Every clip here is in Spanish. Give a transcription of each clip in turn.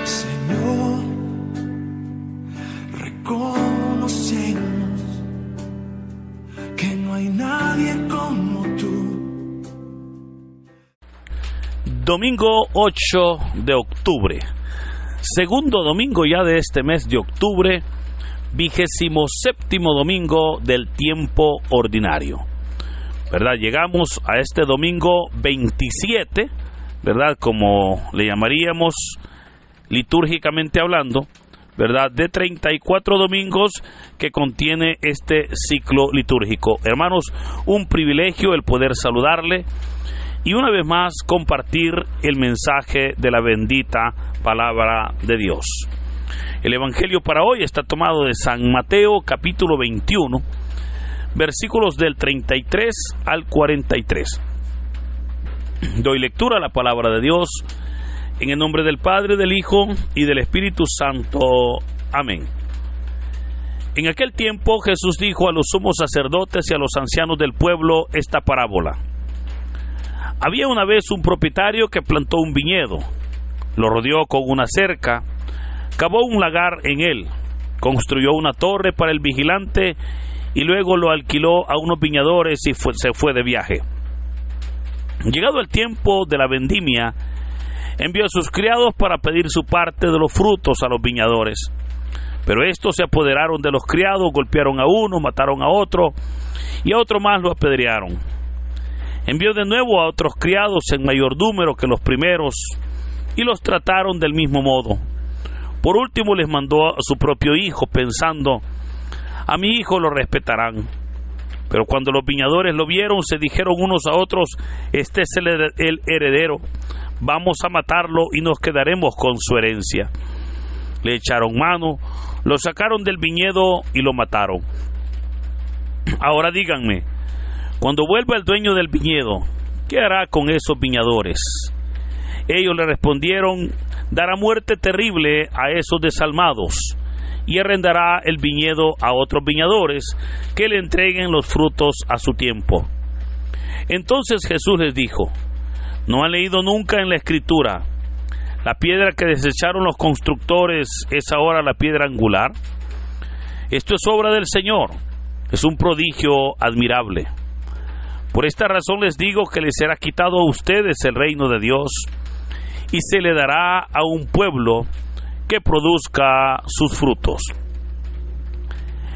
Señor, reconocemos que no hay nadie como tú. Domingo 8 de octubre, segundo domingo ya de este mes de octubre, 27º domingo del tiempo ordinario, ¿verdad? Llegamos a este domingo 27, ¿verdad? Como le llamaríamos litúrgicamente hablando, ¿verdad? De 34 domingos que contiene este ciclo litúrgico. Hermanos, un privilegio el poder saludarle y una vez más compartir el mensaje de la bendita palabra de Dios. El evangelio para hoy está tomado de San Mateo capítulo 21, versículos del 33 al 43. Doy lectura a la palabra de Dios en el nombre del Padre, del Hijo y del Espíritu Santo. Amén. En aquel tiempo Jesús dijo a los sumos sacerdotes y a los ancianos del pueblo esta parábola. Había una vez un propietario que plantó un viñedo, lo rodeó con una cerca, cavó un lagar en él, construyó una torre para el vigilante y luego lo alquiló a unos viñadores y se fue de viaje. Llegado el tiempo de la vendimia, envió a sus criados para pedir su parte de los frutos a los viñadores. Pero estos se apoderaron de los criados, golpearon a uno, mataron a otro y a otro más lo apedrearon. Envió de nuevo a otros criados en mayor número que los primeros y los trataron del mismo modo. Por último les mandó a su propio hijo, pensando: a mi hijo lo respetarán. Pero cuando los viñadores lo vieron, se dijeron unos a otros: este es el heredero, vamos a matarlo y nos quedaremos con su herencia. Le echaron mano, lo sacaron del viñedo y lo mataron. Ahora díganme, cuando vuelva el dueño del viñedo, ¿qué hará con esos viñadores? Ellos le respondieron: dará muerte terrible a esos desalmados y arrendará el viñedo a otros viñadores que le entreguen los frutos a su tiempo. Entonces Jesús les dijo: ¿no han leído nunca en la Escritura: la piedra que desecharon los constructores es ahora la piedra angular? Esto es obra del Señor, es un prodigio admirable. Por esta razón les digo que les será quitado a ustedes el reino de Dios y se le dará a un pueblo que produzca sus frutos.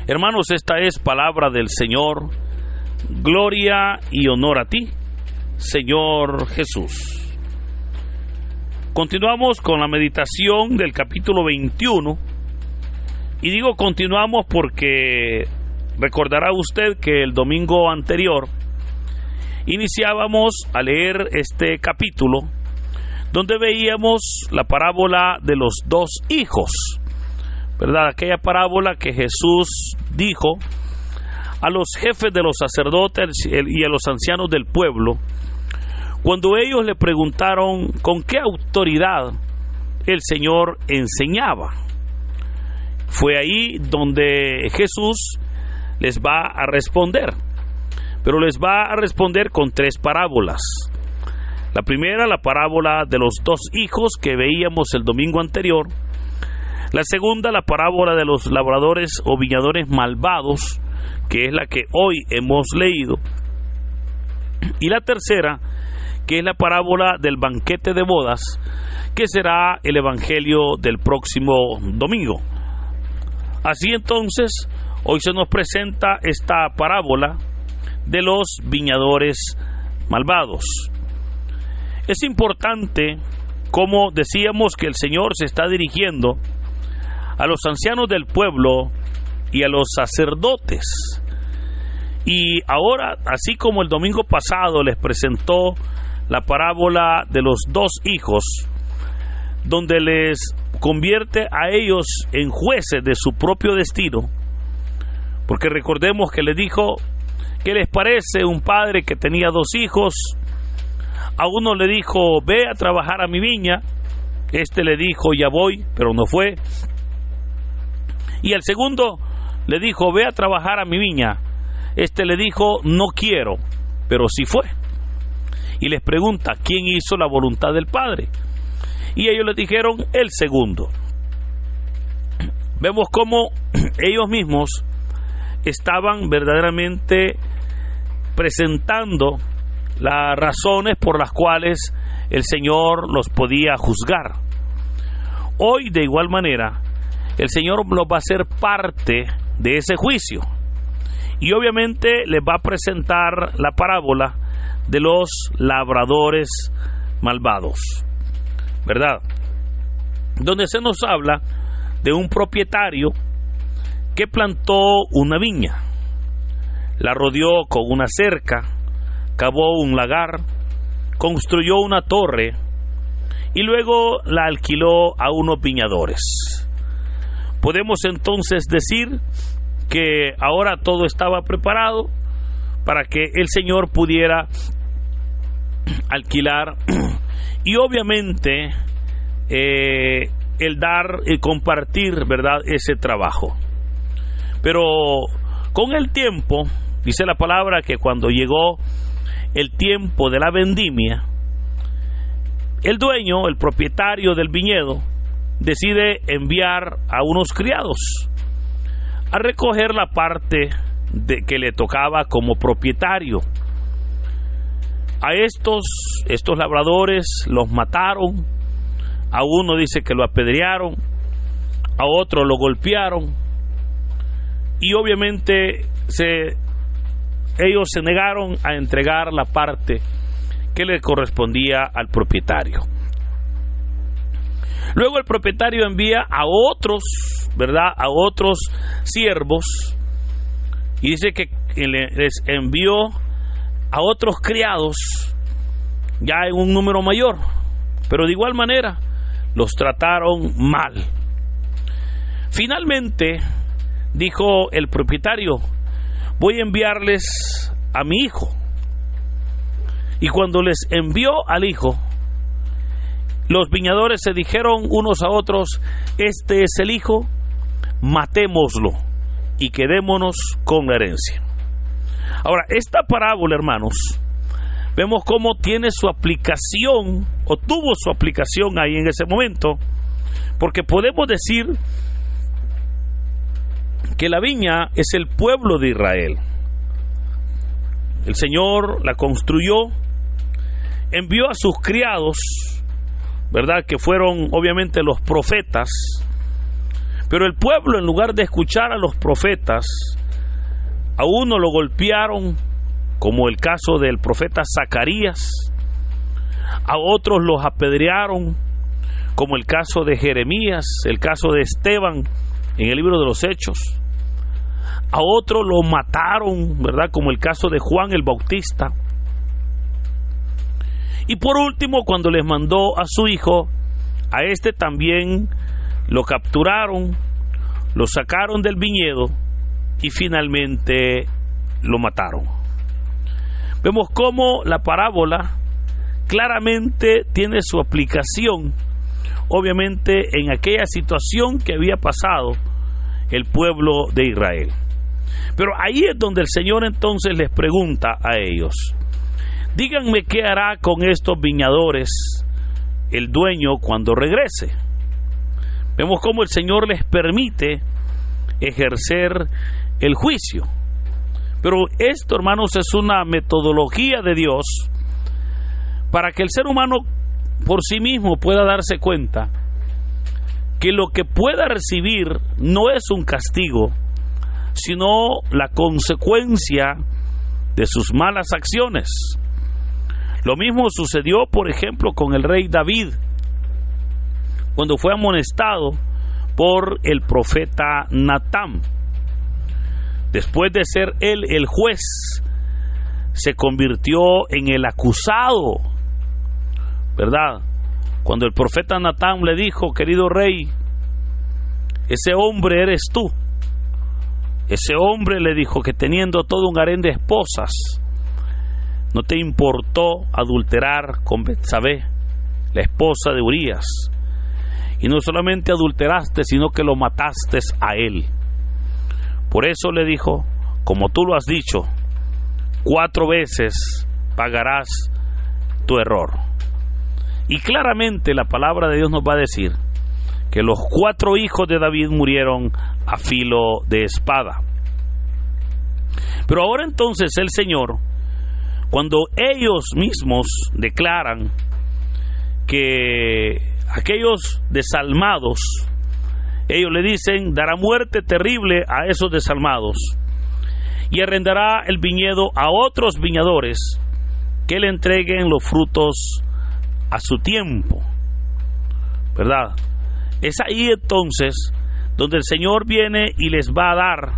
Hermanos, esta es palabra del Señor. Gloria y honor a ti, Señor Jesús. Continuamos con la meditación del capítulo 21. Y digo continuamos porque recordará usted que el domingo anterior iniciábamos a leer este capítulo donde veíamos la parábola de los dos hijos, ¿verdad? Aquella parábola que Jesús dijo a los jefes de los sacerdotes y a los ancianos del pueblo, cuando ellos le preguntaron con qué autoridad el Señor enseñaba. Fue ahí donde Jesús les va a responder, pero les va a responder con tres parábolas. La primera, la parábola de los dos hijos que veíamos el domingo anterior. La segunda, la parábola de los labradores o viñadores malvados, que es la que hoy hemos leído. Y la tercera, que es la parábola del banquete de bodas, que será el evangelio del próximo domingo. Así entonces, hoy se nos presenta esta parábola de los viñadores malvados. Es importante, como decíamos, que el Señor se está dirigiendo a los ancianos del pueblo y a los sacerdotes. Y ahora, así como el domingo pasado les presentó la parábola de los dos hijos, donde les convierte a ellos en jueces de su propio destino, porque recordemos que les dijo: ¿qué les parece un padre que tenía dos hijos? A uno le dijo: ve a trabajar a mi viña. Este le dijo: ya voy, pero no fue. Y al segundo le dijo: ve a trabajar a mi viña. Este le dijo: no quiero, pero sí fue. Y les pregunta: ¿quién hizo la voluntad del Padre? Y ellos le dijeron el segundo. Vemos cómo ellos mismos estaban verdaderamente presentando las razones por las cuales el Señor los podía juzgar. Hoy, de igual manera, el Señor los va a hacer parte de ese juicio. Y obviamente les va a presentar la parábola de los labradores malvados, ¿verdad? Donde se nos habla de un propietario que plantó una viña, la rodeó con una cerca, cavó un lagar, construyó una torre y luego la alquiló a unos viñadores. Podemos entonces decir que ahora todo estaba preparado para que el Señor pudiera alquilar y obviamente el dar y compartir, ¿verdad?, ese trabajo. Pero con el tiempo, dice la palabra que cuando llegó el tiempo de la vendimia, el dueño, el propietario del viñedo, decide enviar a unos criados a recoger la parte que le tocaba como propietario. A estos labradores los mataron, a uno dice que lo apedrearon, a otro lo golpearon, y obviamente ellos se negaron a entregar la parte que le correspondía al propietario. Luego el propietario envía a otros, ¿verdad?, a otros siervos, y dice que les envió a otros criados ya en un número mayor, pero de igual manera los trataron mal. Finalmente dijo el propietario: voy a enviarles a mi hijo. Y cuando les envió al hijo, los viñadores se dijeron unos a otros: este es el hijo, matémoslo y quedémonos con la herencia. Ahora, esta parábola, hermanos, vemos cómo tiene su aplicación, o tuvo su aplicación ahí en ese momento, porque podemos decir que la viña es el pueblo de Israel. El Señor la construyó, envió a sus criados, ¿verdad?, que fueron obviamente los profetas, pero el pueblo, en lugar de escuchar a los profetas, a uno lo golpearon, como el caso del profeta Zacarías, a otros los apedrearon, como el caso de Jeremías, el caso de Esteban en el libro de los Hechos, a otros lo mataron, ¿verdad?, como el caso de Juan el Bautista. Y por último, cuando les mandó a su hijo, a este también lo capturaron, lo sacaron del viñedo y finalmente lo mataron. Vemos cómo la parábola claramente tiene su aplicación, obviamente, en aquella situación que había pasado el pueblo de Israel. Pero ahí es donde el Señor entonces les pregunta a ellos: díganme qué hará con estos viñadores el dueño cuando regrese. Vemos cómo el Señor les permite ejercer el juicio. Pero esto, hermanos, es una metodología de Dios para que el ser humano por sí mismo pueda darse cuenta que lo que pueda recibir no es un castigo, sino la consecuencia de sus malas acciones. Lo mismo sucedió, por ejemplo, con el rey David, cuando fue amonestado por el profeta Natán. Después de ser él el juez, se convirtió en el acusado, ¿verdad? Cuando el profeta Natán le dijo: querido rey, ese hombre eres tú. Ese hombre, le dijo, que teniendo todo un harén de esposas, no te importó adulterar con Betsabé, la esposa de Urías. Y no solamente adulteraste, sino que lo mataste a él. Por eso le dijo: como tú lo has dicho, 4 veces pagarás tu error. Y claramente la palabra de Dios nos va a decir que los 4 hijos de David murieron a filo de espada. Pero ahora entonces el Señor, cuando ellos mismos declaran que aquellos desalmados, ellos le dicen, dará muerte terrible a esos desalmados y arrendará el viñedo a otros viñadores que le entreguen los frutos a su tiempo, ¿verdad? Es ahí entonces donde el Señor viene y les va a dar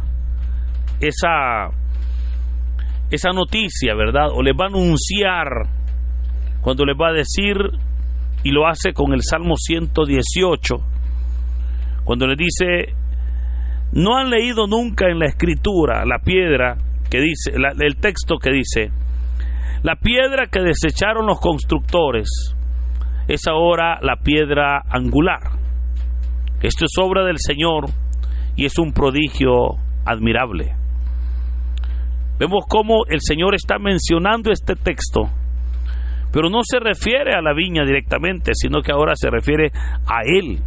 esa noticia, ¿verdad? O les va a anunciar, cuando les va a decir, y lo hace con el Salmo 118, cuando les dice, no han leído nunca en la Escritura la piedra que dice, el texto que dice, la piedra que desecharon los constructores es ahora la piedra angular. Esto es obra del Señor y es un prodigio admirable. Vemos cómo el Señor está mencionando este texto, pero no se refiere a la viña directamente, sino que ahora se refiere a Él,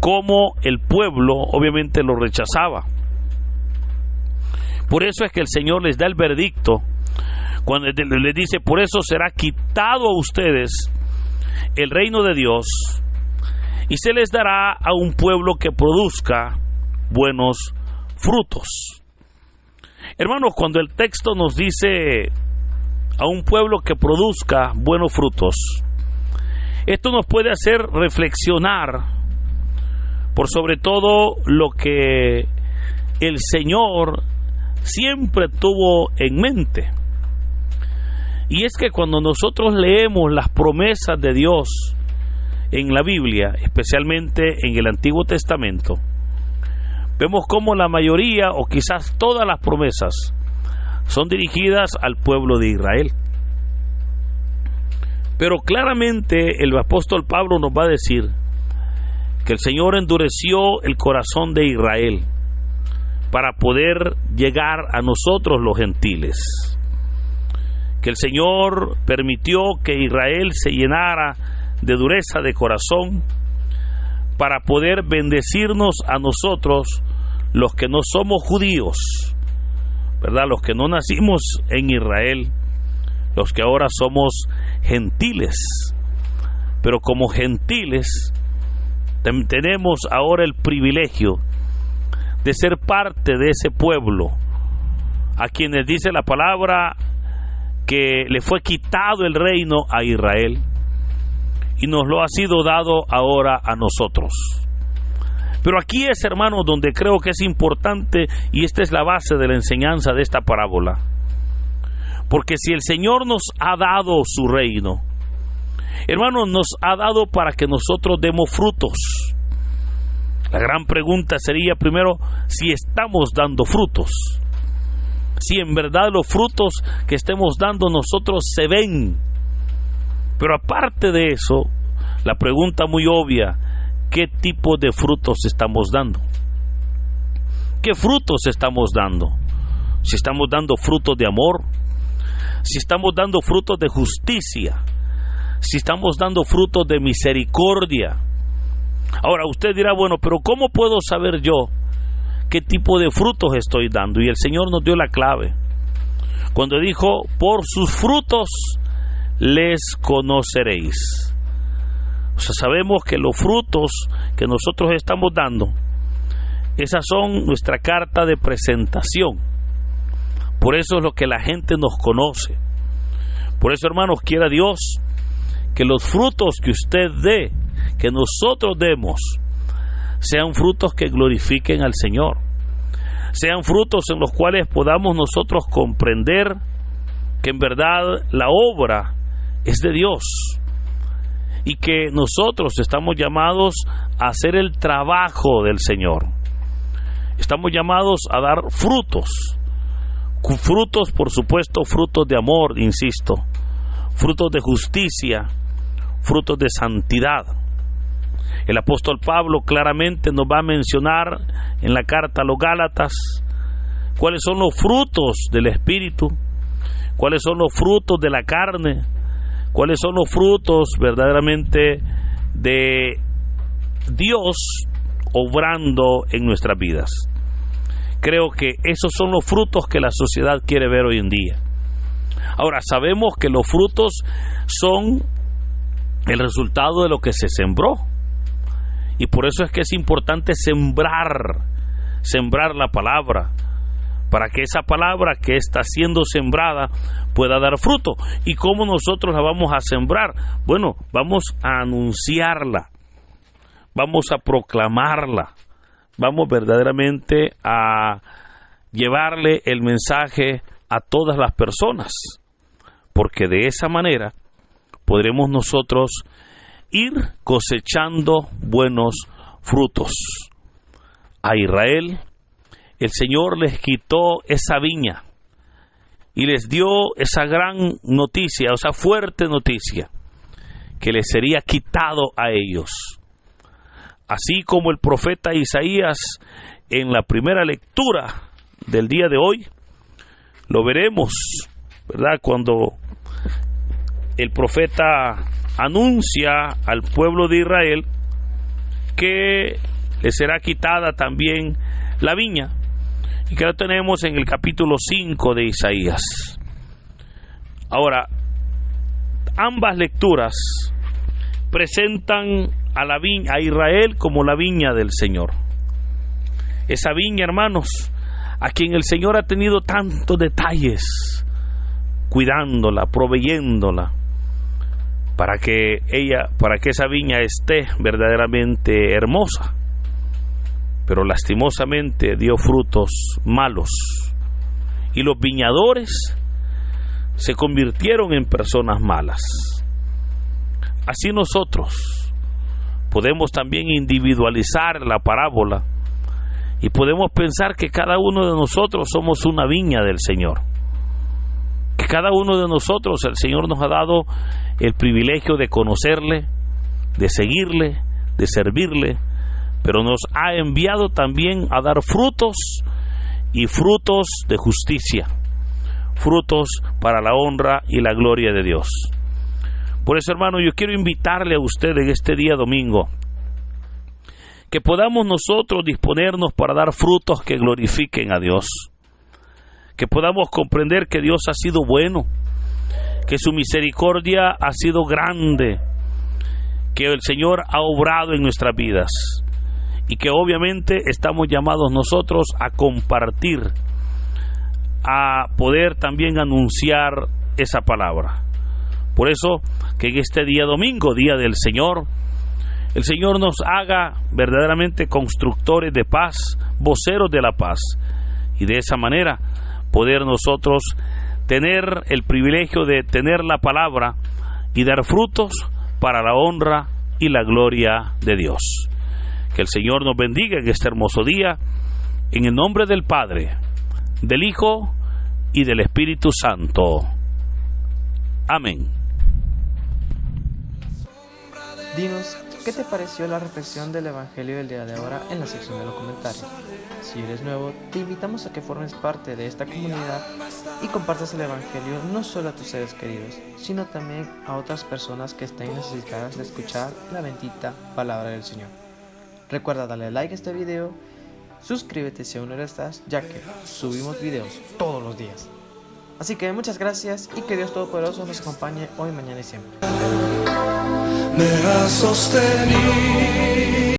cómo el pueblo obviamente lo rechazaba. Por eso es que el Señor les da el veredicto, cuando les dice, por eso será quitado a ustedes el reino de Dios, y se les dará a un pueblo que produzca buenos frutos. Hermanos, cuando el texto nos dice a un pueblo que produzca buenos frutos, esto nos puede hacer reflexionar por sobre todo lo que el Señor siempre tuvo en mente. Y es que cuando nosotros leemos las promesas de Dios en la Biblia, especialmente en el Antiguo Testamento, vemos cómo la mayoría o quizás todas las promesas son dirigidas al pueblo de Israel. Pero claramente el apóstol Pablo nos va a decir que el Señor endureció el corazón de Israel para poder llegar a nosotros los gentiles. Que el Señor permitió que Israel se llenara de dureza de corazón para poder bendecirnos a nosotros, los que no somos judíos, ¿verdad? Los que no nacimos en Israel, los que ahora somos gentiles. Pero como gentiles tenemos ahora el privilegio de ser parte de ese pueblo a quienes dice la palabra que le fue quitado el reino a Israel y nos lo ha sido dado ahora a nosotros. Pero aquí es, hermanos, donde creo que es importante, y esta es la base de la enseñanza de esta parábola, porque si el Señor nos ha dado su reino, hermanos, nos ha dado para que nosotros demos frutos. La gran pregunta sería primero si estamos dando frutos, si en verdad los frutos que estemos dando nosotros se ven. Pero aparte de eso, la pregunta muy obvia, ¿qué tipo de frutos estamos dando? ¿Qué frutos estamos dando? Si estamos dando frutos de amor, si estamos dando frutos de justicia, si estamos dando frutos de misericordia. Ahora usted dirá, bueno, pero ¿cómo puedo saber yo qué tipo de frutos estoy dando? Y el Señor nos dio la clave cuando dijo, por sus frutos les conoceréis. O sea, sabemos que los frutos que nosotros estamos dando, esas son nuestra carta de presentación. Por eso es lo que la gente nos conoce. Por eso, hermanos, quiera Dios que los frutos que usted dé, que nosotros demos, sean frutos que glorifiquen al Señor. Sean frutos en los cuales podamos nosotros comprender que en verdad la obra es de Dios y que nosotros estamos llamados a hacer el trabajo del Señor. Estamos llamados a dar frutos. Frutos, por supuesto, frutos de amor, insisto, frutos de justicia, frutos de santidad. El apóstol Pablo claramente nos va a mencionar en la carta a los Gálatas cuáles son los frutos del Espíritu, cuáles son los frutos de la carne, cuáles son los frutos verdaderamente de Dios obrando en nuestras vidas. Creo que esos son los frutos que la sociedad quiere ver hoy en día. Ahora, sabemos que los frutos son el resultado de lo que se sembró, y por eso es que es importante sembrar la palabra, para que esa palabra que está siendo sembrada pueda dar fruto. ¿Y cómo nosotros la vamos a sembrar? Bueno, vamos a anunciarla, vamos a proclamarla, vamos verdaderamente a llevarle el mensaje a todas las personas, porque de esa manera podremos nosotros ir cosechando buenos frutos. A Israel, el Señor les quitó esa viña y les dio esa gran noticia, esa fuerte noticia, que les sería quitado a ellos. Así como el profeta Isaías, en la primera lectura del día de hoy, lo veremos, ¿verdad? Cuando el profeta anuncia al pueblo de Israel que le será quitada también la viña, y que lo tenemos en el capítulo 5 de Isaías. Ahora, ambas lecturas presentan a Israel como la viña del Señor. Esa viña, hermanos, a quien el Señor ha tenido tantos detalles, cuidándola, proveyéndola, para que esa viña esté verdaderamente hermosa, pero lastimosamente dio frutos malos, y los viñadores se convirtieron en personas malas. Así nosotros podemos también individualizar la parábola y podemos pensar que cada uno de nosotros somos una viña del Señor, que cada uno de nosotros el Señor nos ha dado el privilegio de conocerle, de seguirle, de servirle, pero nos ha enviado también a dar frutos, y frutos de justicia, frutos para la honra y la gloria de Dios. Por eso, hermano, yo quiero invitarle a usted en este día domingo que podamos nosotros disponernos para dar frutos que glorifiquen a Dios, que podamos comprender que Dios ha sido bueno, que su misericordia ha sido grande, que el Señor ha obrado en nuestras vidas, y que obviamente estamos llamados nosotros a compartir, a poder también anunciar esa palabra. Por eso que en este día domingo, día del Señor, el Señor nos haga verdaderamente constructores de paz, voceros de la paz, y de esa manera poder nosotros tener el privilegio de tener la palabra y dar frutos para la honra y la gloria de Dios. Que el Señor nos bendiga en este hermoso día, en el nombre del Padre, del Hijo y del Espíritu Santo. Amén. Dinos, ¿qué te pareció la reflexión del Evangelio del día de ahora en la sección de los comentarios? Si eres nuevo, te invitamos a que formes parte de esta comunidad y compartas el Evangelio no solo a tus seres queridos, sino también a otras personas que estén necesitadas de escuchar la bendita palabra del Señor. Recuerda darle like a este video, suscríbete si aún no lo estás, ya que subimos videos todos los días. Así que muchas gracias y que Dios Todopoderoso nos acompañe hoy, mañana y siempre. Me ha sostenido.